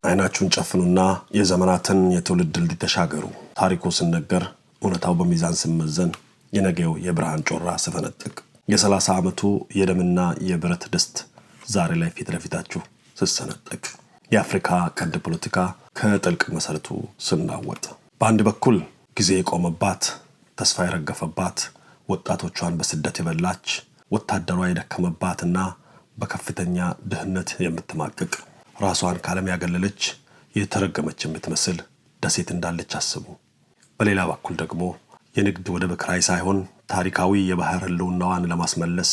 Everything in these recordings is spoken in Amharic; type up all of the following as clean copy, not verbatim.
አይናችሁን ጨፍኑና የዘመናትን የትውልድ ድል ተሻገሩ። ታሪኩ ሲነገር እውነታው በሚዛን ሲመዘን የነገው የብርሃን ጮራ ሲፈነጥቅ የ30 ዓመቱ የደምና የብረት ድስት ዛሬ ላይ ፊት ለፊታችሁ ሲሰነጠቅ የአፍሪካ ቀንድ ፖለቲካ ከጥልቅ መሰረቱ ሲናወጥ በአንድ በኩል ጊዜ የቆመባት ተስፋ የረገፈባት ወጣቶቿን በስደት የበላች ወታደሯ የደከመባትና በከፍተኛ ድህነት የምትማቅቅ ራሷን ካለም ያገለለች የተረገመች የምትመስል ደሴት እንዳለች አስቡ። በሌላ በኩል ደግሞ የንግድ ወደብ ክራይ ሳይሆን ታሪካዊ የባህር ህልውናዋን ለማስመለስ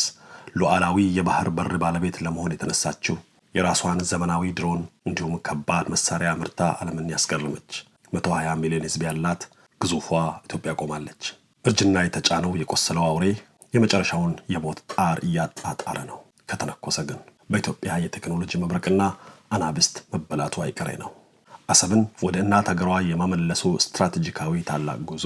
ሉዓላዊ የባህር በር ባለቤት ለመሆን የተነሳችው የራሷን ዘመናዊ ድሮን እንዲሁም ከባድ መሳሪያ ምርታ ዓለምን ያስገረመች 120 ሚሊዮን ህዝብ ያላት ግዙፏ ኢትዮጵያ ቆማለች። እርጅና የተጫነው የቆሰለው አውሬ የመጨረሻውን የሞት ጣር እያጣጣረ ነው። ከተነኮሰ ግን በኢትዮጵያ የቴክኖሎጂ መብረቅና አናብስት መበላቱ አይቀሬ ነው። አሰብን ወደ እናት ሀገሯ የማመለሱ ስትራቴጂካዊ ታላቅ ጉዞ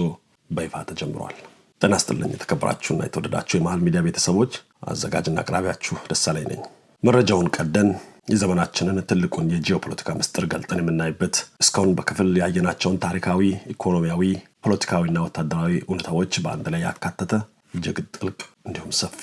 በይፋ ተጀምሯል። ጤና ይስጥልኝ የተከበራችሁና የተወደዳችሁ የመሃል ሚዲያ ቤተሰቦች፣ አዘጋጅና አቅራቢያችሁ ደሳለኝ ነኝ። መረጃውን ቀደን የዘመናችንን ትልቁን የጂኦፖለቲካ ምስጢር ገልጠን የምናይበት እስካሁን በክፍል ያየናቸውን ታሪካዊ፣ ኢኮኖሚያዊ፣ ፖለቲካዊና ወታደራዊ እውነታዎች በአንድ ላይ ያካተተ እጅግ ጥልቅ እንዲሁም ሰፊ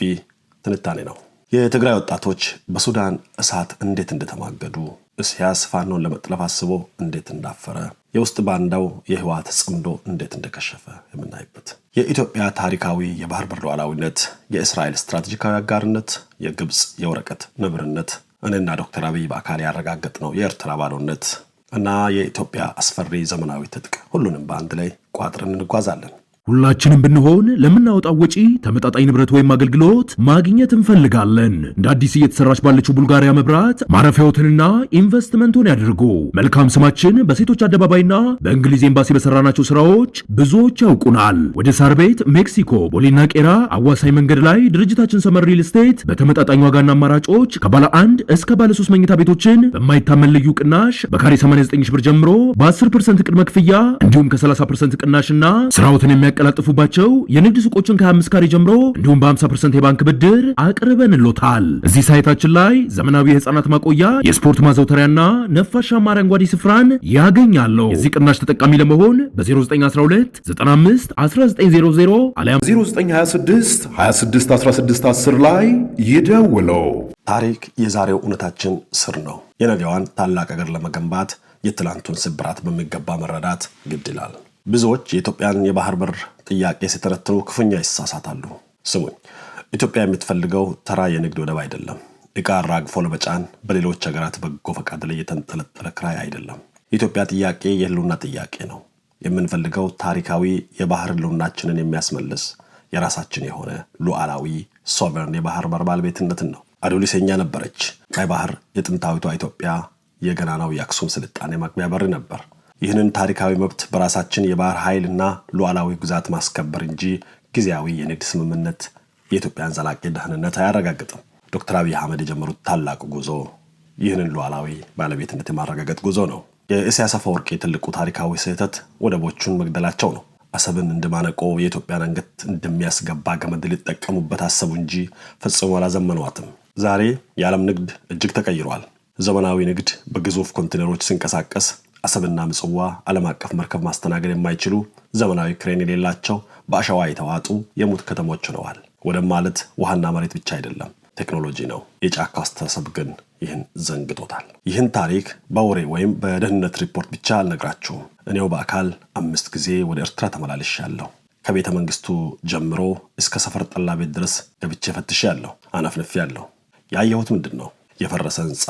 ትንታኔ ነው። የትግራይ ወጣቶች በሱዳን እሳት እንዴት እንደተማገዱ፣ ኢሳያስ ፋኖን ለመጥለፍ አስቦ እንዴት እንዳፈረ፣ የውስጥ ባንዳው የህወሓት ጽምዶ እንዴት እንደከሸፈ የምናይበት፣ የኢትዮጵያ ታሪካዊ የባህር በር ሉዓላዊነት፣ የእስራኤል ስትራቴጂካዊ አጋርነት፣ የግብጽ የወረቀት ነብርነት፣ እኔና ዶክተር አብይ በአካል ያረጋገጥነው የኤርትራ ባዶነት እና የኢትዮጵያ አስፈሪ ዘመናዊ ትጥቅ፣ ሁሉንም በአንድ ላይ ቋጥረን እንጓዛለን። ሁላችንም ብንሆን ለምናወጣው ወጪ ተመጣጣኝ ንብረት ወይም አገልግሎት ማግኘት እንፈልጋለን። እንደ አዲስ እየተሰራች ባለችው ቡልጋሪያ መብራት ማረፊያዎትንና ኢንቨስትመንቱን ያድርጉ። መልካም ስማችን በሴቶች አደባባይና በእንግሊዝ ኤምባሲ በሰራናቸው ስራዎች ብዙዎች ያውቁናል። ወደ ሳር ቤት፣ ሜክሲኮ፣ ቦሌና ቄራ አዋሳኝ መንገድ ላይ ድርጅታችን ሰመር ሪል ስቴት በተመጣጣኝ ዋጋና አማራጮች ከባለ 1 እስከ ባለ 3 መኝታ ቤቶችን በማይታመን ልዩ ቅናሽ በካሬ 89 ሺህ ብር ጀምሮ በ10% ቅድመ ክፍያ እንዲሁም ከ30% ቅናሽና ስራዎትን ያቀላጥፉባቸው የንግድ ሱቆችን ከ25 ካሬ ጀምሮ እንዲሁም በ50% የባንክ ብድር አቅርበንሎታል። እዚህ ሳይታችን ላይ ዘመናዊ የህፃናት ማቆያ፣ የስፖርት ማዘውተሪያና ነፋሻማ አረንጓዴ ስፍራን ያገኛሉ። የዚህ ቅናሽ ተጠቃሚ ለመሆን በ0912 95 1900 አሊያም 0926 26 16 10 ላይ ይደውለው። ታሪክ የዛሬው እውነታችን ስር ነው። የነገዋን ታላቅ ሀገር ለመገንባት የትላንቱን ስብራት በሚገባ መረዳት ግድ ይላል። ብዙዎች የኢትዮጵያን የባህር በር ጥያቄ ሲተረትሩ ክፉኛ ይሳሳታሉ። ስሙኝ፣ ኢትዮጵያ የምትፈልገው ተራ የንግድ ወደብ አይደለም። ዕቃ አራግፎ ለመጫን በሌሎች ሀገራት በጎ ፈቃድ ላይ የተንጠለጠለ ክራይ አይደለም። የኢትዮጵያ ጥያቄ የህልውና ጥያቄ ነው። የምንፈልገው ታሪካዊ የባህር ህልውናችንን የሚያስመልስ የራሳችን የሆነ ሉዓላዊ ሶቨርን የባህር በር ባለቤትነትን ነው። አዶሊስ የኛ ነበረች። ቀይ ባህር የጥንታዊቷ ኢትዮጵያ የገናናው የአክሱም ስልጣኔ መግቢያ በር ነበር። ይህንን ታሪካዊ መብት በራሳችን የባህር ኃይልና ሉዓላዊ ግዛት ማስከበር እንጂ ጊዜያዊ የንግድ ስምምነት የኢትዮጵያን ዘላቂ ደህንነት አያረጋግጥም። ዶክተር አብይ አህመድ የጀመሩት ታላቁ ጉዞ ይህንን ሉዓላዊ ባለቤትነት የማረጋገጥ ጉዞ ነው። የኢሳያስ አፈወርቂ ትልቁ ታሪካዊ ስህተት ወደቦቹን መግደላቸው ነው። አሰብን እንደማነቆ የኢትዮጵያን አንገት እንደሚያስገባ ገመድ ሊጠቀሙበት አሰቡ እንጂ ፈጽሞ አላዘመኗትም። ዛሬ የዓለም ንግድ እጅግ ተቀይሯል። ዘመናዊ ንግድ በግዙፍ ኮንቴነሮች ሲንቀሳቀስ አሰብና ምጽዋ ዓለም አቀፍ መርከብ ማስተናገድ የማይችሉ ዘመናዊ ክሬን የሌላቸው በአሸዋ የተዋጡ የሙት ከተሞች ሆነዋል። ወደ ማለት ውሃና መሬት ብቻ አይደለም፣ ቴክኖሎጂ ነው። የጫካው አስተሳሰብ ግን ይህን ዘንግቶታል። ይህን ታሪክ በወሬ ወይም በደህንነት ሪፖርት ብቻ አልነግራችሁም። እኔው በአካል 5 ጊዜ ወደ ኤርትራ ተመላልሻለሁ። ከቤተ መንግስቱ ጀምሮ እስከ ሰፈር ጠላ ቤት ድረስ ገብቼ ፈትሻለሁ፣ አናፍንፌያለሁ። ያየሁት ምንድን ነው? የፈረሰ ህንፃ፣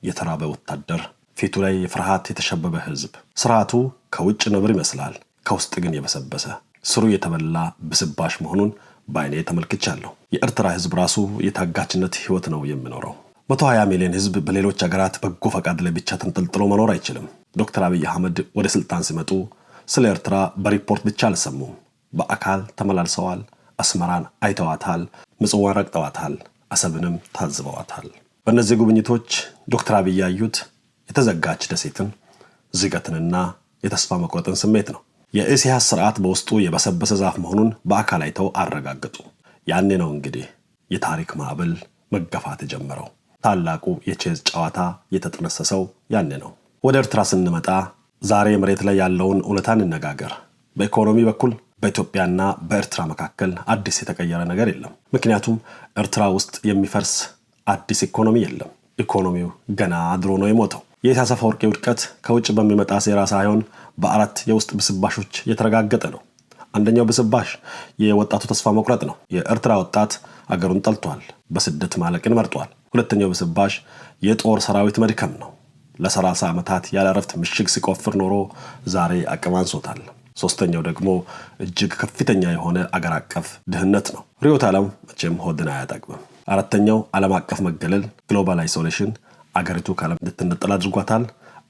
የተራበ ወታደር፣ ፊቱ ላይ የፍርሃት የተሸበበ ህዝብ። ስርዓቱ ከውጭ ነብር ይመስላል፣ ከውስጥ ግን የበሰበሰ ስሩ የተበላ ብስባሽ መሆኑን በአይኔ ተመልክቻለሁ። የኤርትራ ህዝብ ራሱ የታጋችነት ህይወት ነው የሚኖረው። 120 ሚሊዮን ህዝብ በሌሎች ሀገራት በጎ ፈቃድ ላይ ብቻ ተንጠልጥሎ መኖር አይችልም። ዶክተር አብይ አህመድ ወደ ስልጣን ሲመጡ ስለ ኤርትራ በሪፖርት ብቻ አልሰሙም፣ በአካል ተመላልሰዋል። አስመራን አይተዋታል፣ ምጽዋን ረግጠዋታል፣ አሰብንም ታዝበዋታል። በእነዚህ ጉብኝቶች ዶክተር አብይ ያዩት የተዘጋች ደሴትን፣ ዝገትንና የተስፋ መቁረጥን ስሜት ነው። የኢሳያስ ስርዓት በውስጡ የበሰበሰ ዛፍ መሆኑን በአካል አይተው አረጋገጡ። ያኔ ነው እንግዲህ የታሪክ ማዕበል መገፋት የጀመረው። ታላቁ የቼዝ ጨዋታ የተጠነሰሰው ያኔ ነው። ወደ ኤርትራ ስንመጣ ዛሬ መሬት ላይ ያለውን እውነታ እንነጋገር። በኢኮኖሚ በኩል በኢትዮጵያና በኤርትራ መካከል አዲስ የተቀየረ ነገር የለም። ምክንያቱም ኤርትራ ውስጥ የሚፈርስ አዲስ ኢኮኖሚ የለም። ኢኮኖሚው ገና ድሮ ነው የሞተው። የኢሳያስ አፈወርቂ ውድቀት ከውጭ በሚመጣ ሴራ ሳይሆን በአራት የውስጥ ብስባሾች የተረጋገጠ ነው። አንደኛው ብስባሽ የወጣቱ ተስፋ መቁረጥ ነው። የኤርትራ ወጣት አገሩን ጠልቷል፣ በስደት ማለቅን መርጧል። ሁለተኛው ብስባሽ የጦር ሰራዊት መድከም ነው። ለ30 ዓመታት ያለ እረፍት ምሽግ ሲቆፍር ኖሮ ዛሬ አቅም አንሶታል። ሶስተኛው ደግሞ እጅግ ከፍተኛ የሆነ አገር አቀፍ ድህነት ነው። ርዕዮተ ዓለም መቼም ሆድን አያጠግብም። አራተኛው ዓለም አቀፍ መገለል ግሎባል አይሶሌሽን አገሪቱ ከዓለም እንድትነጠል አድርጓታል፣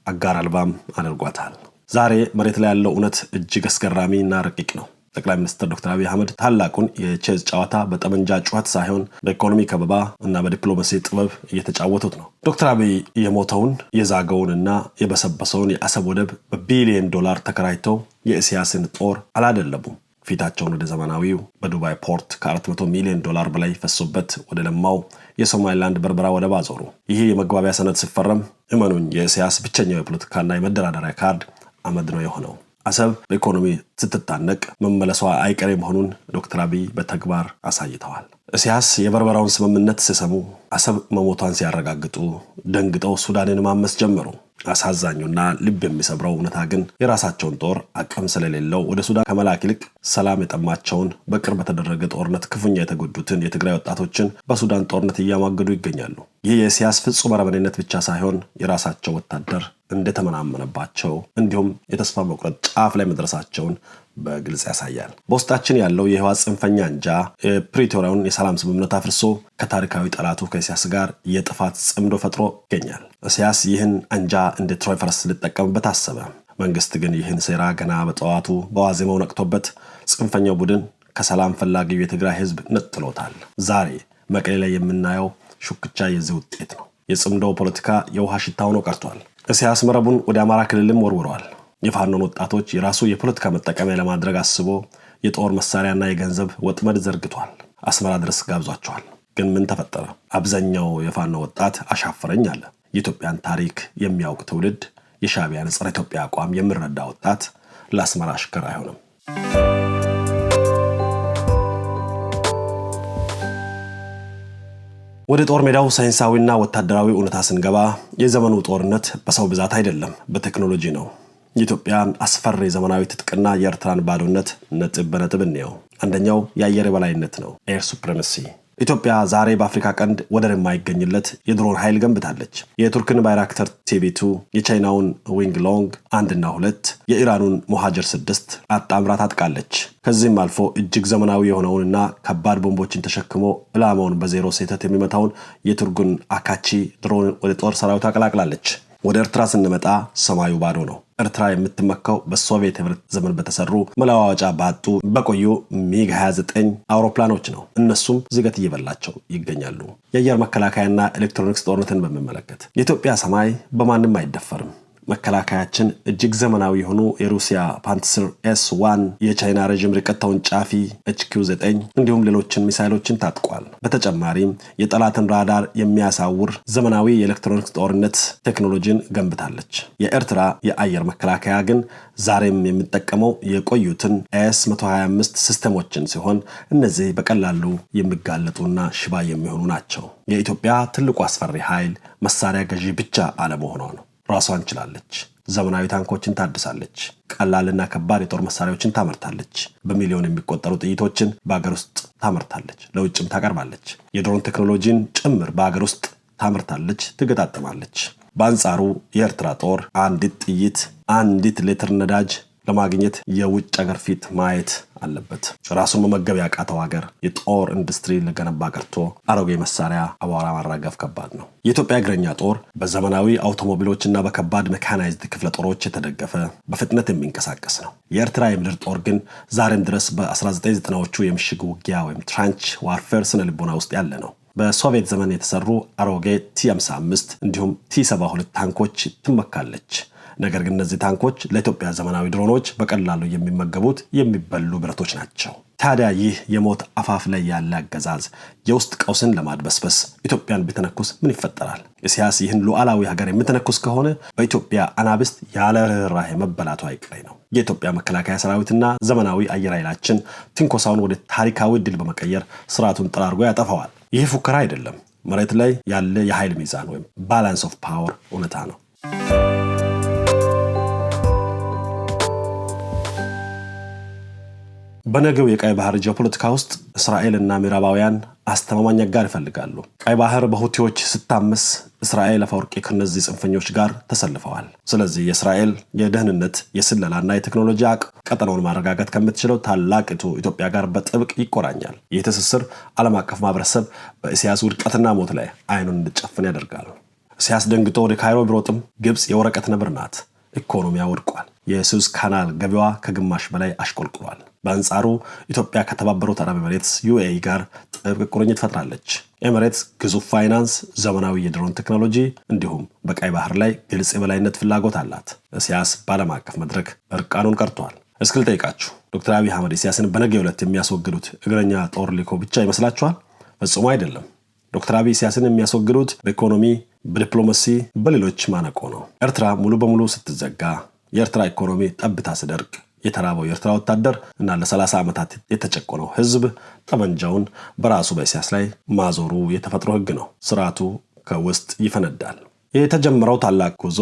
አጋር አልባም አድርጓታል። ዛሬ መሬት ላይ ያለው እውነት እጅግ አስገራሚ እና ረቂቅ ነው። ጠቅላይ ሚኒስትር ዶክተር አብይ አህመድ ታላቁን የቼዝ ጨዋታ በጠመንጃ ጩኸት ሳይሆን በኢኮኖሚ ከበባ እና በዲፕሎማሲ ጥበብ እየተጫወቱት ነው። ዶክተር አብይ የሞተውን የዛገውንና የበሰበሰውን የአሰብ ወደብ በቢሊዮን ዶላር ተከራይተው የኢሳያስን ጦር አላደለቡም። ፊታቸውን ወደ ዘመናዊው በዱባይ ፖርት ከ400 ሚሊዮን ዶላር በላይ ፈሶበት ወደ ለማው የሶማሊላንድ በርበራ ወደብ አዞሩ። ይሄ የመግባቢያ ሰነድ ሲፈረም እመኑኝ የኢሳያስ ብቸኛው የፖለቲካና የመደራደሪያ ካርድ አመድ ነው የሆነው። አሰብ በኢኮኖሚ ስትታነቅ መመለሷ አይቀሬ መሆኑን ዶክተር አብይ በተግባር አሳይተዋል። ኢሳያስ የበርበራውን ስምምነት ሲሰሙ አሰብ መሞቷን ሲያረጋግጡ ደንግጠው ሱዳንን ማመስ ጀመሩ። አሳዛኙና ልብ የሚሰብረው እውነታ ግን የራሳቸውን ጦር አቅም ስለሌለው ወደ ሱዳን ከመላክ ይልቅ ሰላም የጠማቸውን በቅርብ በተደረገ ጦርነት ክፉኛ የተጎዱትን የትግራይ ወጣቶችን በሱዳን ጦርነት እያማገዱ ይገኛሉ። ይህ የኢሳያስ ፍጹም አረመኔነት ብቻ ሳይሆን የራሳቸው ወታደር እንደተመናመነባቸው እንዲሁም የተስፋ መቁረጥ ጫፍ ላይ መድረሳቸውን በግልጽ ያሳያል። በውስጣችን ያለው የህወሓት ጽንፈኛ አንጃ የፕሪቶሪያውን የሰላም ስምምነት አፍርሶ ከታሪካዊ ጠላቱ ከኢሳያስ ጋር የጥፋት ጽምዶ ፈጥሮ ይገኛል። ኢሳያስ ይህን አንጃ እንደ ትሮይ ፈረስ ሊጠቀምበት አሰበ። መንግስት ግን ይህን ሴራ ገና በጠዋቱ በዋዜማው ነቅቶበት ጽንፈኛው ቡድን ከሰላም ፈላጊው የትግራይ ህዝብ ነጥሎታል። ዛሬ መቀሌ ላይ የምናየው ሹክቻ የዚህ ውጤት ነው። የጽምዶ ፖለቲካ የውሃ ሽታ ሆኖ ቀርቷል። ኢሳያስ መረቡን ወደ አማራ ክልልም ወርውረዋል። የፋኖን ወጣቶች የራሱ የፖለቲካ መጠቀሚያ ለማድረግ አስቦ የጦር መሳሪያና የገንዘብ ወጥመድ ዘርግቷል። አስመራ ድረስ ጋብዟቸዋል። ግን ምን ተፈጠረ? አብዛኛው የፋኖ ወጣት አሻፈረኝ አለ። የኢትዮጵያን ታሪክ የሚያውቅ ትውልድ የሻዕቢያን ጸረ ኢትዮጵያ አቋም የሚረዳ ወጣት ለአስመራ አሽከር አይሆንም። ወደ ጦር ሜዳው ሳይንሳዊና ወታደራዊ እውነታ ስንገባ የዘመኑ ጦርነት በሰው ብዛት አይደለም፣ በቴክኖሎጂ ነው። የኢትዮጵያን አስፈሪ ዘመናዊ ትጥቅና የኤርትራን ባዶነት ነጥብ በነጥብ እንየው። አንደኛው የአየር የበላይነት ነው፣ ኤር ሱፕሪማሲ። ኢትዮጵያ ዛሬ በአፍሪካ ቀንድ ወደር የማይገኝለት የድሮን ኃይል ገንብታለች። የቱርክን ባይራክተር ቲቪ2፣ የቻይናውን ዊንግ ሎንግ 1 እና 2፣ የኢራኑን ሞሃጀር 6 አጣምራ ታጥቃለች። ከዚህም አልፎ እጅግ ዘመናዊ የሆነውንና ከባድ ቦምቦችን ተሸክሞ ዕላማውን በዜሮ ስህተት የሚመታውን የቱርጉን አካቺ ድሮን ወደ ጦር ሰራዊት አቀላቅላለች። ወደ ኤርትራ ስንመጣ ሰማዩ ባዶ ነው። ኤርትራ የምትመካው በሶቪየት ህብረት ዘመን በተሰሩ መለዋወጫ ባጡ በቆዩ ሚግ 29 አውሮፕላኖች ነው። እነሱም ዝገት እየበላቸው ይገኛሉ። የአየር መከላከያና ኤሌክትሮኒክስ ጦርነትን በሚመለከት የኢትዮጵያ ሰማይ በማንም አይደፈርም። መከላከያችን እጅግ ዘመናዊ የሆኑ የሩሲያ ፓንትስር S1፣ የቻይና ረዥም ርቀት ተወንጫፊ HQ9 እንዲሁም ሌሎችን ሚሳይሎችን ታጥቋል። በተጨማሪም የጠላትን ራዳር የሚያሳውር ዘመናዊ የኤሌክትሮኒክስ ጦርነት ቴክኖሎጂን ገንብታለች። የኤርትራ የአየር መከላከያ ግን ዛሬም የሚጠቀመው የቆዩትን S125 ሲስተሞችን ሲሆን እነዚህ በቀላሉ የሚጋለጡና ሽባ የሚሆኑ ናቸው። የኢትዮጵያ ትልቁ አስፈሪ ኃይል መሳሪያ ገዢ ብቻ አለመሆኗ ነው። ራሷን ችላለች። ዘመናዊ ታንኮችን ታድሳለች። ቀላልና ከባድ የጦር መሳሪያዎችን ታመርታለች። በሚሊዮን የሚቆጠሩ ጥይቶችን በአገር ውስጥ ታመርታለች፣ ለውጭም ታቀርባለች። የድሮን ቴክኖሎጂን ጭምር በአገር ውስጥ ታመርታለች፣ ትገጣጠማለች። በአንጻሩ የኤርትራ ጦር አንዲት ጥይት፣ አንዲት ሊትር ነዳጅ ለማግኘት የውጭ ሀገር ፊት ማየት አለበት። ራሱን መመገብ ያቃተው ሀገር የጦር ኢንዱስትሪ ለገነባ ቀርቶ አሮጌ መሳሪያ አቧራ ማራገፍ ከባድ ነው። የኢትዮጵያ እግረኛ ጦር በዘመናዊ አውቶሞቢሎችና በከባድ ሜካናይዝድ ክፍለ ጦሮች የተደገፈ በፍጥነት የሚንቀሳቀስ ነው። የኤርትራ የምድር ጦር ግን ዛሬም ድረስ በ1990ዎቹ የምሽግ ውጊያ ወይም ትራንች ዋርፌር ስነ ልቦና ውስጥ ያለ ነው። በሶቪየት ዘመን የተሰሩ አሮጌ T-55 እንዲሁም T-72 ታንኮች ትመካለች። ነገር ግን እነዚህ ታንኮች ለኢትዮጵያ ዘመናዊ ድሮኖች በቀላሉ የሚመገቡት የሚበሉ ብረቶች ናቸው። ታዲያ ይህ የሞት አፋፍ ላይ ያለ አገዛዝ የውስጥ ቀውስን ለማድበስበስ ኢትዮጵያን ቢተነኩስ ምን ይፈጠራል? ኢሳያስ ይህን ሉዓላዊ ሀገር የምትነኩስ ከሆነ በኢትዮጵያ አናብስት ያለ ርህራሄ መበላቱ አይቀሬ ነው። የኢትዮጵያ መከላከያ ሰራዊትና ዘመናዊ አየር ኃይላችን ትንኮሳውን ወደ ታሪካዊ ድል በመቀየር ስርዓቱን ጠራርጎ ያጠፋዋል። ይህ ፉከራ አይደለም፣ መሬት ላይ ያለ የኃይል ሚዛን ወይም ባላንስ ኦፍ ፓወር እውነታ ነው። በነገው የቀይ ባህር ጂኦፖለቲካ ውስጥ እስራኤልና ምዕራባውያን አስተማማኝ አጋር ይፈልጋሉ። ቀይ ባህር በሁቲዎች ስታመስ እስራኤል አፈወርቂ ከነዚህ ጽንፈኞች ጋር ተሰልፈዋል። ስለዚህ የእስራኤል የደህንነት የስለላና የቴክኖሎጂ ቀጠናውን ማረጋጋት ከምትችለው ታላቂቱ ኢትዮጵያ ጋር በጥብቅ ይቆራኛል። ይህ ትስስር ዓለም አቀፍ ማህበረሰብ በኢሳያስ ውድቀትና ሞት ላይ አይኑን እንዲጨፍን ያደርጋል። ኢሳያስ ደንግጦ ወደ ካይሮ ቢሮጥም ግብፅ የወረቀት ነብር ናት። ኢኮኖሚያ ወድቋል። የሱዝ ካናል ገቢዋ ከግማሽ በላይ አሽቆልቁሏል። በአንጻሩ ኢትዮጵያ ከተባበሩት አረብ ኤሚሬትስ ዩኤኢ ጋር ጥብቅ ቁርኝት ፈጥራለች። ኤሚሬትስ ግዙፍ ፋይናንስ፣ ዘመናዊ የድሮን ቴክኖሎጂ እንዲሁም በቀይ ባህር ላይ ግልጽ የበላይነት ፍላጎት አላት። ኢሳያስ በዓለም አቀፍ መድረክ እርቃኑን ቀርቷል። እስኪ ልጠይቃችሁ፣ ዶክተር አብይ አህመድ ኢሳያስን በነገው ዕለት የሚያስወግዱት እግረኛ ጦር ልኮ ብቻ ይመስላችኋል? ፈጽሞ አይደለም። ዶክተር አብይ ኢሳያስን የሚያስወግዱት በኢኮኖሚ፣ በዲፕሎማሲ፣ በሌሎች ማነቆ ነው። ኤርትራ ሙሉ በሙሉ ስትዘጋ፣ የኤርትራ ኢኮኖሚ ጠብታ ስደርቅ፣ የተራበው የኤርትራ ወታደር እና ለ30 ዓመታት የተጨቆነው ህዝብ ጠመንጃውን በራሱ በኢሳያስ ላይ ማዞሩ የተፈጥሮ ህግ ነው። ስርዓቱ ከውስጥ ይፈነዳል። የተጀመረው ታላቅ ጉዞ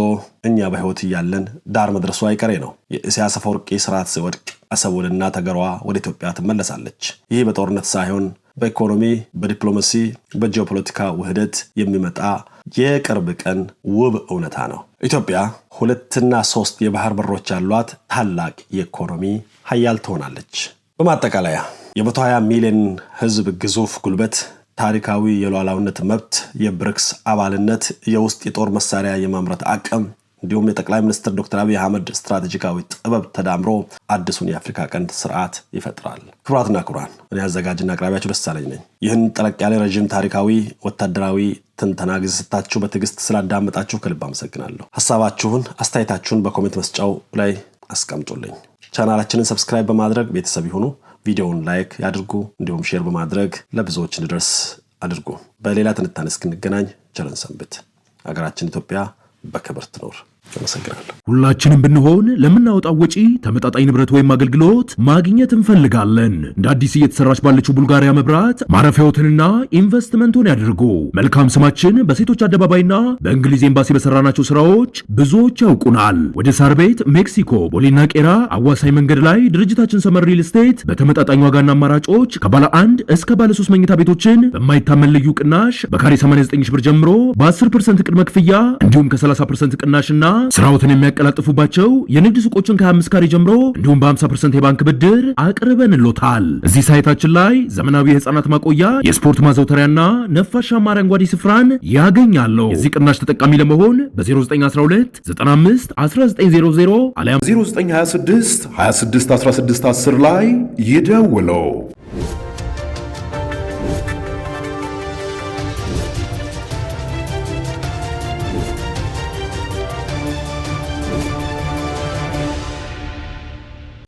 እኛ በህይወት እያለን ዳር መድረሱ አይቀሬ ነው። የኢሳያስ አፈወርቂ ስርዓት ሲወድቅ አሰቡንና ተገሯ ወደ ኢትዮጵያ ትመለሳለች። ይህ በጦርነት ሳይሆን በኢኮኖሚ፣ በዲፕሎማሲ፣ በጂኦፖለቲካ ውህደት የሚመጣ የቅርብ ቀን ውብ እውነታ ነው። ኢትዮጵያ 2 እና 3 የባህር በሮች ያሏት ታላቅ የኢኮኖሚ ሀያል ትሆናለች። በማጠቃለያ የ120 ሚሊዮን ህዝብ ግዙፍ ጉልበት፣ ታሪካዊ የሉዓላዊነት መብት፣ የብሪክስ አባልነት፣ የውስጥ የጦር መሳሪያ የማምረት አቅም እንዲሁም የጠቅላይ ሚኒስትር ዶክተር አብይ አህመድ ስትራቴጂካዊ ጥበብ ተዳምሮ አዲሱን የአፍሪካ ቀንድ ስርዓት ይፈጥራል። ክቡራትና ክቡራን፣ እኔ አዘጋጅና አቅራቢያችሁ ደሳለኝ ነኝ። ይህን ጠለቅ ያለ ረዥም ታሪካዊ ወታደራዊ ትንተና ጊዜ ስታችሁ በትዕግስት ስላዳመጣችሁ ከልብ አመሰግናለሁ። ሐሳባችሁን፣ አስተያየታችሁን በኮሜንት መስጫው ላይ አስቀምጡልኝ። ቻናላችንን ሰብስክራይብ በማድረግ ቤተሰብ ይሁኑ። ቪዲዮውን ላይክ ያድርጉ፣ እንዲሁም ሼር በማድረግ ለብዙዎች እንዲደርስ አድርጉ። በሌላ ትንታኔ እስክንገናኝ ቸር ሰንብቱ። ሀገራችን ኢትዮጵያ በክብር ትኖር። አመሰግናለሁ። ሁላችንም ብንሆን ለምናወጣው ወጪ ተመጣጣኝ ንብረት ወይም አገልግሎት ማግኘት እንፈልጋለን። እንደ አዲስ እየተሰራች ባለችው ቡልጋሪያ መብራት ማረፊያዎትንና ኢንቨስትመንቱን ያድርጉ። መልካም ስማችን በሴቶች አደባባይና በእንግሊዝ ኤምባሲ በሰራናቸው ስራዎች ብዙዎች ያውቁናል። ወደ ሳር ቤት፣ ሜክሲኮ፣ ቦሌና ቄራ አዋሳኝ መንገድ ላይ ድርጅታችን ሰመር ሪል ስቴት በተመጣጣኝ ዋጋና አማራጮች ከባለ 1 እስከ ባለ 3 መኝታ ቤቶችን በማይታመን ልዩ ቅናሽ በካሬ 89 ሺህ ብር ጀምሮ በ10% ቅድመ ክፍያ እንዲሁም ከ30% ቅናሽና ስራዎትን የሚያቀላጥፉባቸው የንግድ ሱቆችን ከ25 ካሬ ጀምሮ እንዲሁም በ50% የባንክ ብድር አቅርበንሎታል። እዚህ ሳይታችን ላይ ዘመናዊ የህፃናት ማቆያ፣ የስፖርት ማዘውተሪያና ነፋሻማ አረንጓዴ ስፍራን ያገኛሉ። የዚህ ቅናሽ ተጠቃሚ ለመሆን በ0912 95 1900 አሊያም 0926 26 16 10 ላይ ይደውሉ።